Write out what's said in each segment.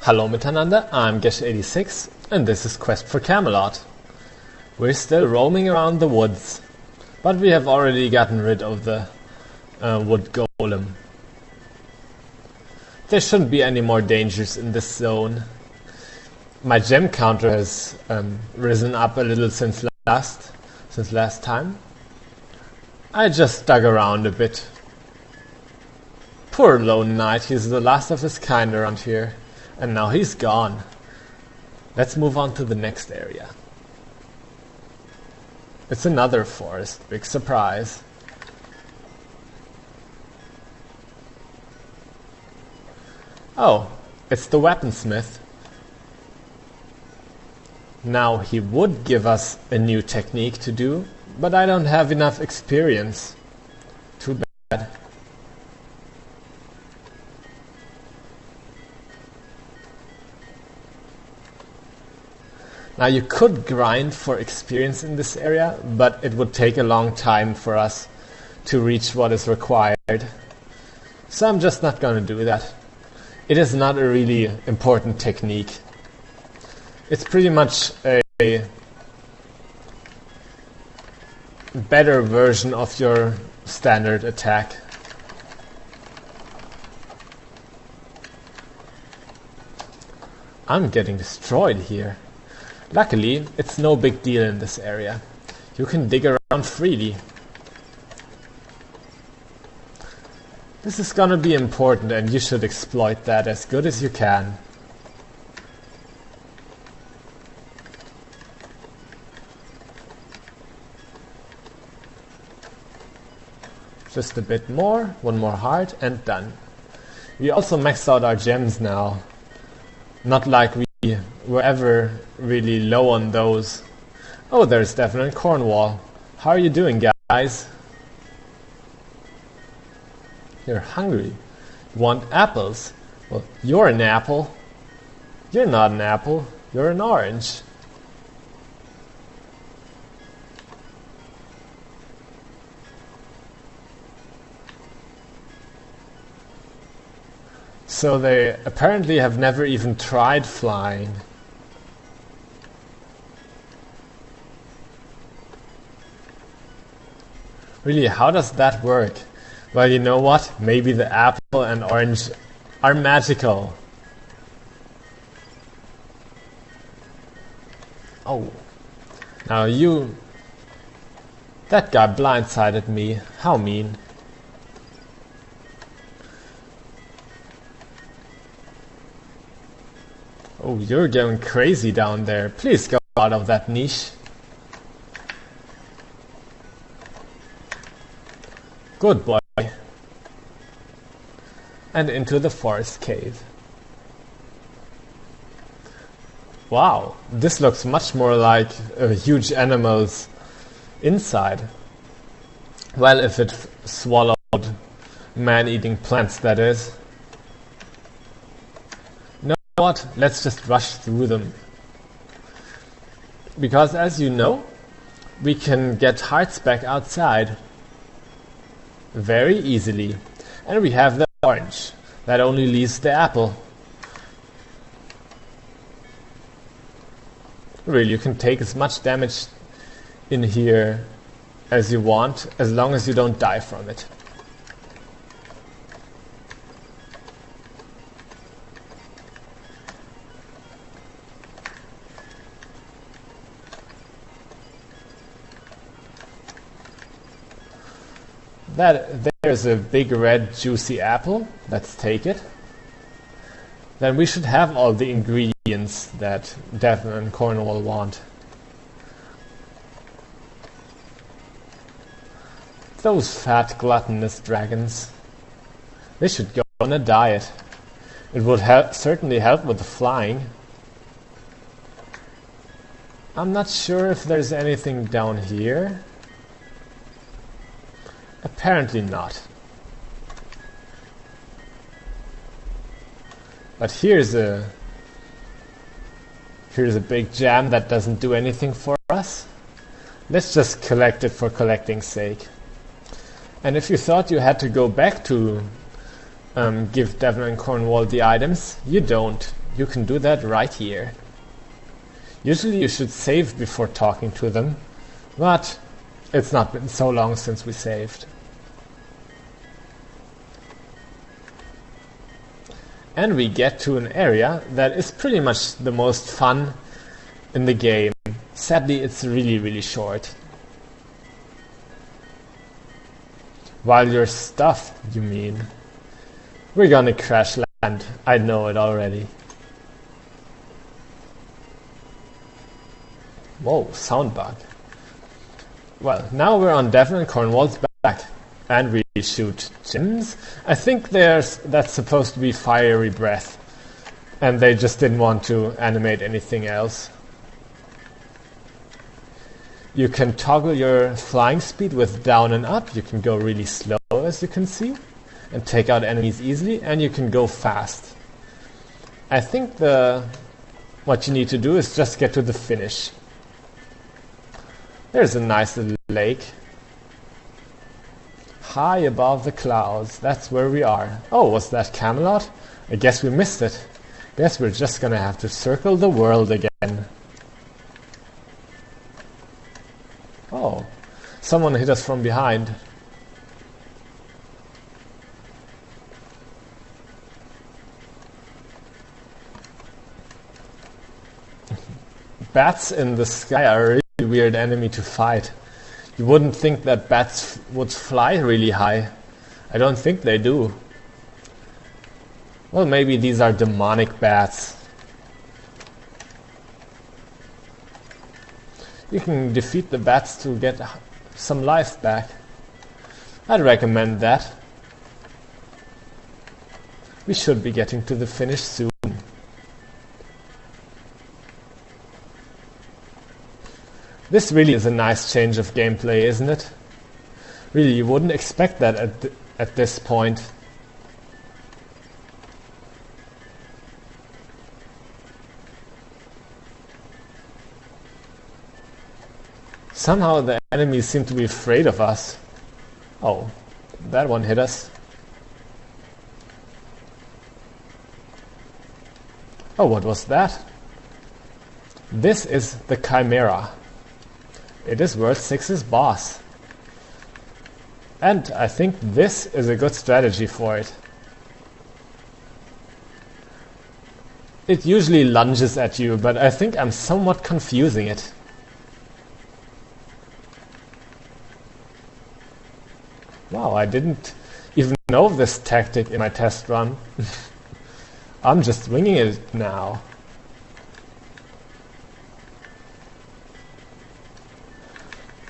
Hello miteinander, I'm Gesh86 and this is Quest for Camelot. We're still roaming around the woods, but we have already gotten rid of the wood golem. There shouldn't be any more dangers in this zone. My gem counter has risen up a little since last time. I just dug around a bit. Poor lone knight, he's the last of his kind around here. And now he's gone. Let's move on to the next area. It's another forest, big surprise. Oh, it's the weaponsmith. Now he would give us a new technique to do, but I don't have enough experience. Too bad. Now you could grind for experience in this area, but it would take a long time for us to reach what is required. So I'm just not going to do that. It is not a really important technique. It's pretty much a better version of your standard attack. I'm getting destroyed here. Luckily, it's no big deal in this area. You can dig around freely. This is gonna be important and you should exploit that as good as you can. Just a bit more, one more heart and done. We also maxed out our gems now. Not like we were ever really low on those. Oh, there's definitely Cornwall. How are you doing, guys? You're hungry. You want apples? Well, you're an apple. You're not an apple. You're an orange. So they apparently have never even tried flying. Really, how does that work? Well, you know what? Maybe the apple and orange are magical. Oh. Now you... That guy blindsided me. How mean. Oh, you're going crazy down there. Please go out of that niche. Good boy. And into the forest cave. Wow, this looks much more like huge animals inside. Well, if it swallowed man-eating plants, that is. What? Let's just rush through them. Because as you know, we can get hearts back outside very easily. And we have the orange. That only leaves the apple. Really, you can take as much damage in here as you want, as long as you don't die from it. There's a big red juicy apple. Let's take it. Then we should have all the ingredients that Devon and Cornwall want. Those fat gluttonous dragons. They should go on a diet. It would certainly help with the flying. I'm not sure if there's anything down here. Apparently not. But here's a big gem that doesn't do anything for us. Let's just collect it for collecting's sake. And if you thought you had to go back to give Devon and Cornwall the items, you don't. You can do that right here. Usually you should save before talking to them, but it's not been so long since we saved. And we get to an area that is pretty much the most fun in the game. Sadly, it's really short. While your stuff, you mean? We're gonna crash land. I know it already. Whoa, sound bug. Well, now we're on Devon and Cornwall's back. And we shoot gems. I think that's supposed to be fiery breath. And they just didn't want to animate anything else. You can toggle your flying speed with down and up. You can go really slow, as you can see, and take out enemies easily, and you can go fast. I think what you need to do is just get to the finish. There's a nice little lake. High above the clouds, that's where we are. Oh, was that Camelot? I guess we missed it. Guess we're just gonna have to circle the world again. Oh, someone hit us from behind. Bats in the sky are a really weird enemy to fight. You wouldn't think that bats would fly really high. I don't think they do. Well, maybe these are demonic bats. You can defeat the bats to get some life back. I'd recommend that. We should be getting to the finish soon. This really is a nice change of gameplay, isn't it? Really, you wouldn't expect that at this point. Somehow the enemies seem to be afraid of us. Oh, that one hit us. Oh, what was that? This is the Chimera. It is World 6's boss. And I think this is a good strategy for it. It usually lunges at you, but I think I'm somewhat confusing it. Wow, I didn't even know of this tactic in my test run. I'm just winging it now.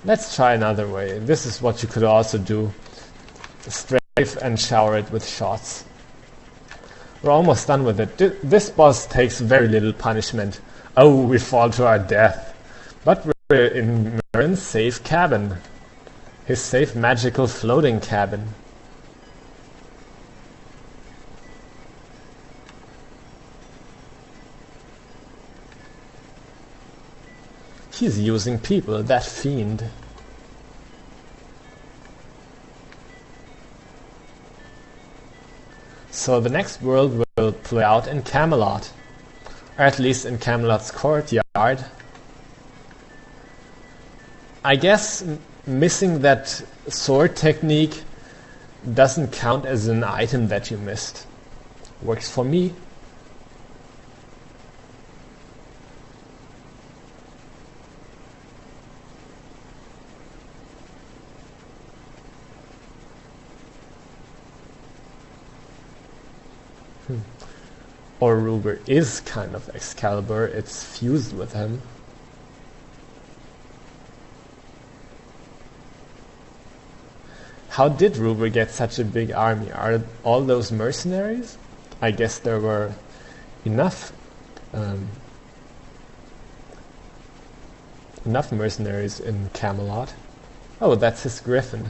Let's try another way. This is what you could also do. Strafe and shower it with shots. We're almost done with it. This boss takes very little punishment. Oh, we fall to our death. But we're in Merrin's safe cabin. His safe magical floating cabin. He's using people, that fiend. So the next world will play out in Camelot. Or at least in Camelot's courtyard. I guess missing that sword technique doesn't count as an item that you missed. Works for me. Or Ruber is kind of Excalibur, it's fused with him. How did Ruber get such a big army? Are all those mercenaries? I guess there were enough mercenaries in Camelot. Oh, that's his griffin.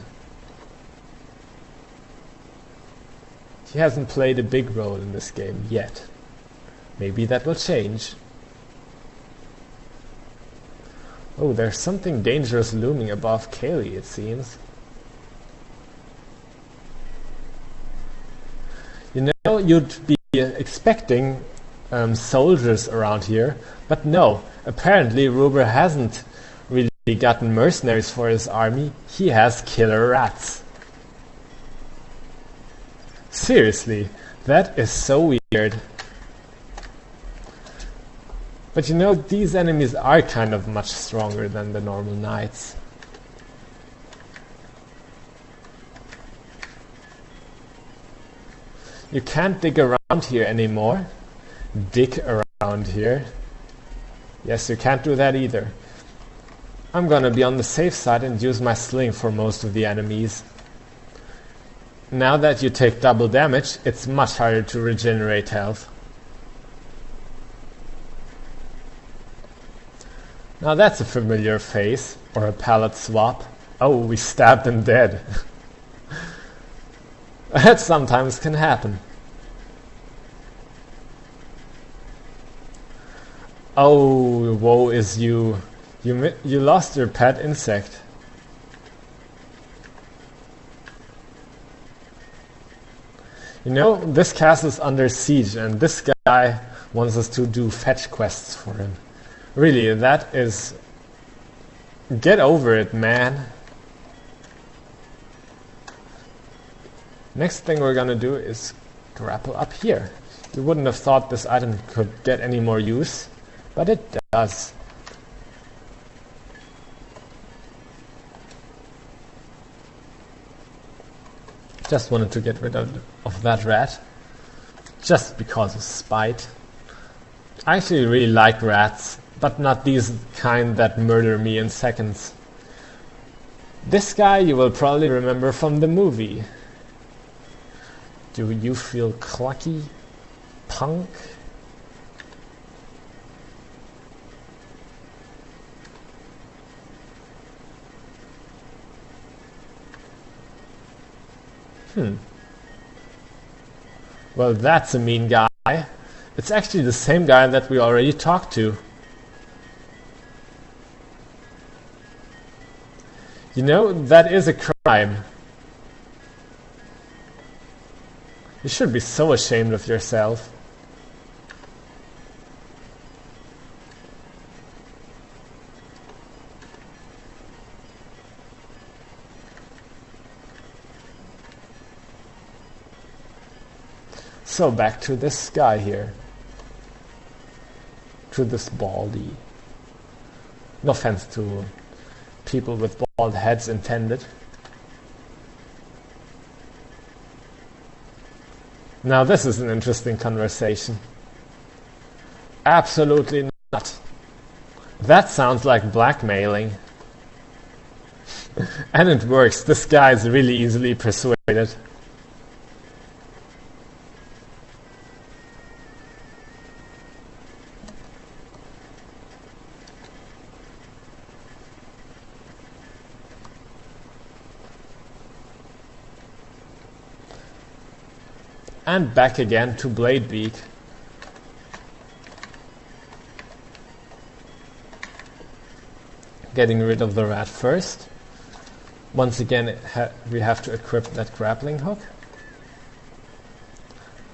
He hasn't played a big role in this game yet. Maybe that will change. Oh, there's something dangerous looming above Kaylee, it seems. You know, you'd be expecting soldiers around here, but no, apparently Ruber hasn't really gotten mercenaries for his army, he has killer rats. Seriously, that is so weird. But you know, these enemies are kind of much stronger than the normal knights. You can't dig around here anymore. Dig around here. Yes, you can't do that either. I'm gonna be on the safe side and use my sling for most of the enemies. Now that you take double damage, it's much harder to regenerate health. Now that's a familiar face, or a palette swap. Oh, we stabbed him dead. That sometimes can happen. Oh, woe is you. You lost your pet insect. You know, this castle's under siege and this guy wants us to do fetch quests for him. Really, that is... Get over it, man. Next thing we're gonna do is grapple up here. You wouldn't have thought this item could get any more use, but it does. Just wanted to get rid of that rat, just because of spite. I actually really like rats, but not these kind that murder me in seconds. This guy you will probably remember from the movie. Do you feel clucky, punk? Well, that's a mean guy. It's actually the same guy that we already talked to. You know, that is a crime. You should be so ashamed of yourself. So back to this guy here. To this baldy. No offense to people with bald heads intended. Now this is an interesting conversation. Absolutely not. That sounds like blackmailing. And it works. This guy is really easily persuaded. And back again to Bladebeak. Getting rid of the rat first. Once again, we have to equip that grappling hook.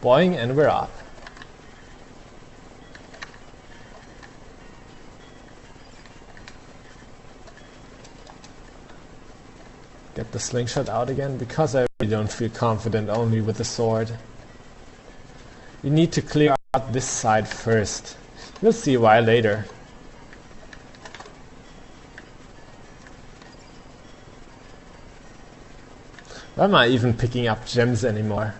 Boing, and we're up. Get the slingshot out again, because I really don't feel confident only with the sword. We need to clear out this side first. We'll see why later. Why am I even picking up gems anymore?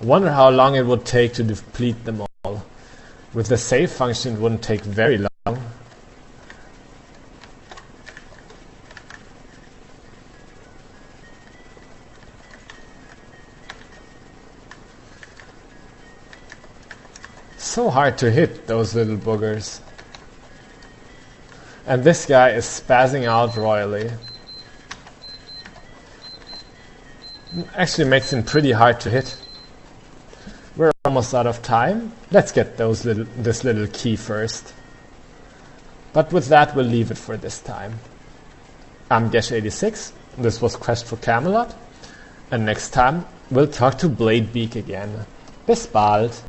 I wonder how long it would take to deplete them all. With the save function it wouldn't take very long. So hard to hit those little boogers. And this guy is spazzing out royally. Actually makes him pretty hard to hit. We're almost out of time. Let's get this little key first. But with that we'll leave it for this time. I'm Gesh86. This was Quest for Camelot. And next time we'll talk to Bladebeak again. Bis bald.